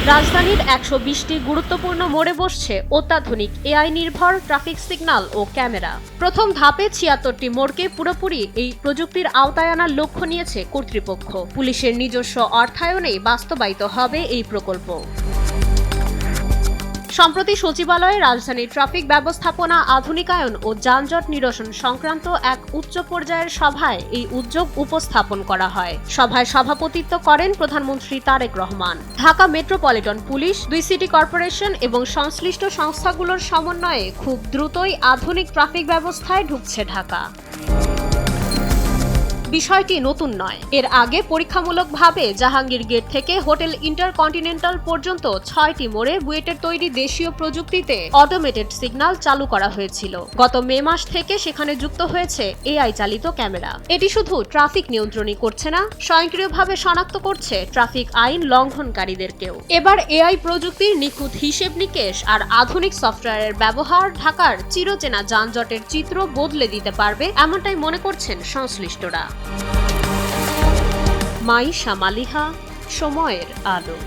রাজধানীর ১২০টি গুরুত্বপূর্ণ মোড়ে বসছে অত্যাধুনিক এআই নির্ভর ট্রাফিক সিগন্যাল ও ক্যামেরা। প্রথম ধাপে ৭৬টি মোড়কে পুরোপুরি এই প্রযুক্তির আওতায় আনার লক্ষ্য নিয়েছে কর্তৃপক্ষ। পুলিশের নিজস্ব অর্থায়নেই বাস্তবায়িত হবে এই প্রকল্প। সম্প্রতি সচিবালয়ে রাজধানীর ট্রাফিক ব্যবস্থাপনা আধুনিকায়ন ও যানজট নিরসন সংক্রান্ত এক উচ্চ পর্যায়ের সভায় এই উদ্যোগ উপস্থাপন করা হয়। সভায় সভাপতিত্ব করেন প্রধানমন্ত্রী Tarique Rahman. Dhaka metropolitan police, ২ city corporation এবং সংশ্লিষ্ট সংস্থাগুলোর সমন্বয়ে খুব দ্রুতই আধুনিক ট্রাফিক ব্যবস্থায় ঢুকছে ঢাকা। বিষয়টি নতুন নয়। এর আগে পরীক্ষামূলকভাবে জাহাঙ্গীর গেট থেকে হোটেল ইন্টারকন্টিনেন্টাল পর্যন্ত ৬টি মোড়ে বুয়েটের তৈরি দেশীয় প্রযুক্তিতে অটোমেটেড সিগন্যাল চালু করা হয়েছিল। গত মে মাস থেকে সেখানে যুক্ত হয়েছে এআই চালিত ক্যামেরা। এটি শুধু ট্রাফিক নিয়ন্ত্রণই করছে না, স্বয়ংক্রিয়ভাবে শনাক্ত করছে ট্রাফিক আইন লঙ্ঘনকারীদেরকেও। এবার এআই প্রযুক্তির নিখুঁত হিসেব নিকেশ আর আধুনিক সফটওয়্যারের ব্যবহার ঢাকার চিরচেনা যানজটের চিত্র বদলে দিতে পারবে, এমনটাই মনে করছেন সংশ্লিষ্টরা। মাইশা মালিহা, সময়ের আলো।